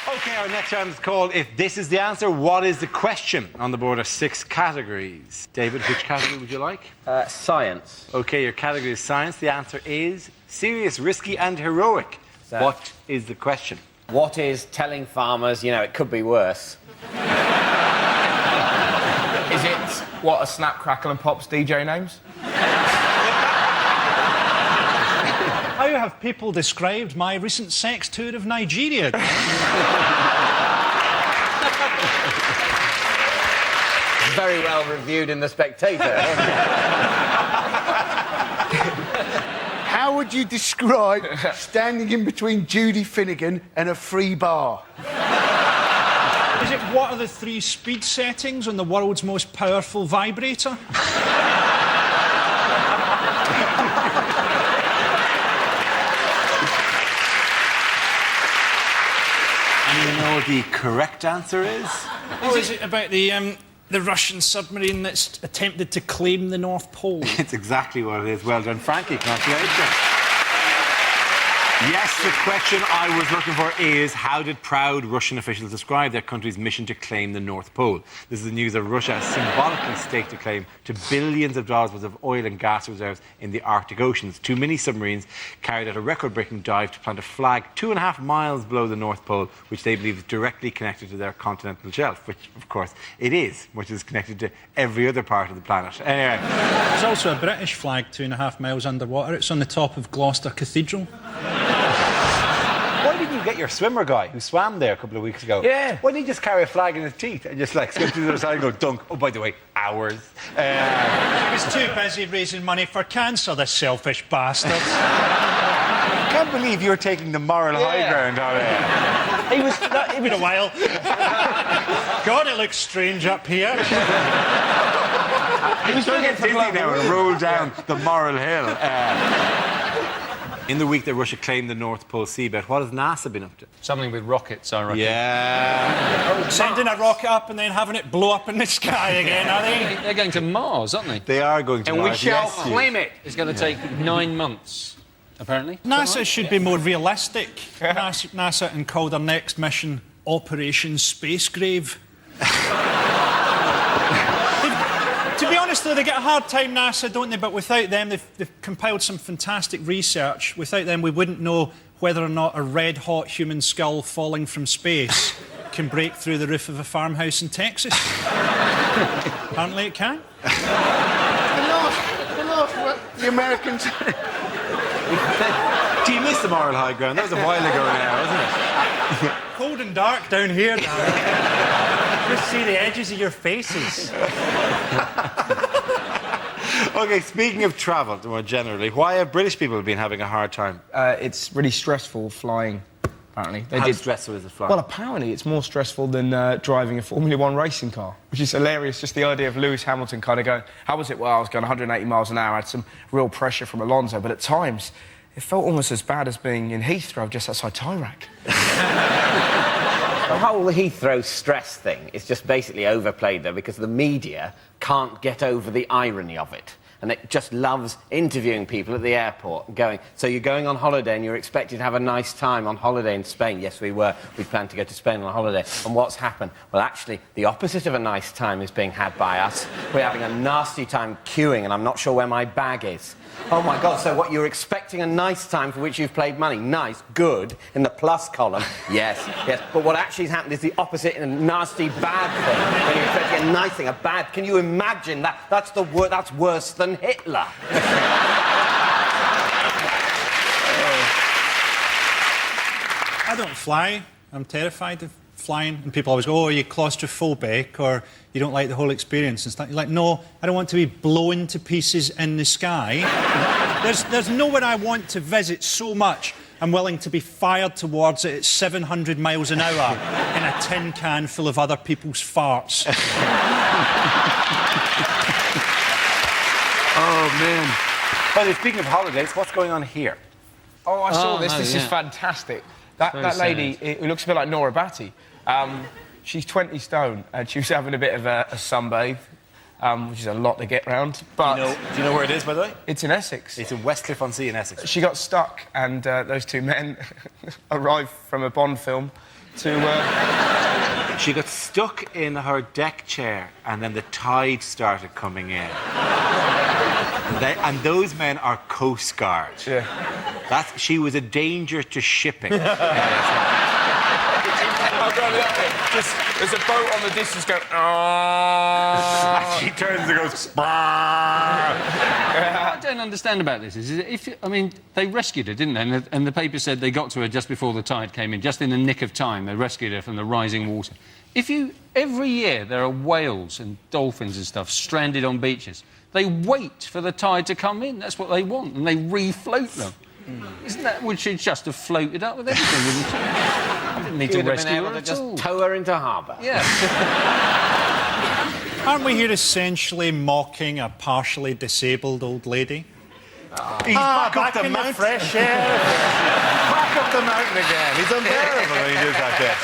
OK, our next round is called If This Is the Answer, What Is the Question? On the board are 6 categories. David, which category would you like? Science. OK, your category is science. The answer is serious, risky and heroic. So, what is the question? What is telling farmers, it could be worse? Is it what are Snap, Crackle and Pop's DJ names? How have people described my recent sex tour of Nigeria? Very well reviewed in The Spectator. How would you describe standing in between Judy Finnegan and a free bar? Is it what are the 3 speed settings on the world's most powerful vibrator? And you know what the correct answer is? Or is it about the Russian submarine that's attempted to claim the North Pole? It's exactly what it is. Well done, Frankie. Congratulations. Yes, the question I was looking for is how did proud Russian officials describe their country's mission to claim the North Pole? This is the news that Russia has symbolically staked a claim to billions of dollars worth of oil and gas reserves in the Arctic Oceans. 2 mini-submarines carried out a record-breaking dive to plant a flag 2.5 miles below the North Pole, which they believe is directly connected to their continental shelf, which, of course, it is, which is connected to every other part of the planet. Anyway. There's also a British flag 2.5 miles underwater. It's on the top of Gloucester Cathedral. Why didn't you get your swimmer guy who swam there a couple of weeks ago? Yeah. Why didn't he just carry a flag in his teeth and just, swim to the other side and go dunk? Oh, by the way, hours. He was too busy raising money for cancer, this selfish bastard. I can't believe you're taking the moral high ground on it. He was... It's been a while. God, it looks strange up here. He was going to get dizzy now and roll down the moral hill. In the week that Russia claimed the North Pole seabed, what has NASA been up to? Something with rockets, I reckon. Yeah. Sending a rocket up and then having it blow up in the sky again, are they? They're going to Mars, aren't they? They are going to And Mars. we shall yes, claim it. It's going to take 9 months, apparently. NASA should be more realistic. NASA and call their next mission Operation Space Grave. To be honest, though, they get a hard time, NASA, don't they? But without them, they've compiled some fantastic research. Without them, we wouldn't know whether or not a red-hot human skull falling from space can break through the roof of a farmhouse in Texas. Apparently it can. The Americans... Do you miss the moral high ground? That was a while ago now, wasn't it? Cold and dark down here, darling. Just see the edges of your faces. OK, speaking of travel, more generally, why have British people been having a hard time? It's really stressful flying, apparently. How stressful is it flying? Well, apparently it's more stressful than driving a Formula 1 racing car, which is hilarious. Just the idea of Lewis Hamilton kind of going, how was it? Well, I was going 180 miles an hour. I had some real pressure from Alonso, but at times it felt almost as bad as being in Heathrow just outside Tyrac. The whole Heathrow stress thing is just basically overplayed, though, because the media can't get over the irony of it. And it just loves interviewing people at the airport and going, so you're going on holiday and you're expected to have a nice time on holiday in Spain. Yes, we were. We planned to go to Spain on holiday. And what's happened? Well, actually, the opposite of a nice time is being had by us. We're having a nasty time queuing, and I'm not sure where my bag is. Oh, my God, so what, you're expecting a nice time for which you've paid money? Nice, good, in the plus column. Yes, yes. But what actually has happened is the opposite in a nasty, bad thing. When you're expecting a nice thing, a bad... Can you imagine that? That's worse than Hitler. I don't fly. I'm terrified of flying. And people always go, oh, are you claustrophobic or you don't like the whole experience and stuff. You're like, no, I don't want to be blown to pieces in the sky. There's nowhere I want to visit so much I'm willing to be fired towards it at 700 miles an hour in a tin can full of other people's farts. Oh, man. Well, speaking of holidays, what's going on here? Oh, I saw this. no, This yeah. is fantastic. That Very lady, sad. who looks a bit like Nora Batty, she's 20 stone and she was having a bit of a sunbathe, which is a lot to get round. But Do you know where it is, by the way? it's in Essex. It's in Westcliff-on-Sea in Essex. She got stuck and those two men arrived from a Bond film to... She got stuck in her deck chair, and then the tide started coming in. And those men are Coast Guard. Yeah. She was a danger to shipping. Just, there's a boat on the distance going... She turns and goes... What I don't understand about this is they rescued her, didn't they? And the paper said they got to her just before the tide came in, just in the nick of time. They rescued her from the rising water. Every year there are whales and dolphins and stuff stranded on beaches. They wait for the tide to come in. That's what they want, and they refloat them. Isn't that we should just have floated up with everything, wouldn't you? Didn't need to rescue her at all. Just tow her into harbour. Yeah. Aren't we here essentially mocking a partially disabled old lady? He's back up the mountain. fresh air. Back up the mountain again. He's unbearable when he does like this.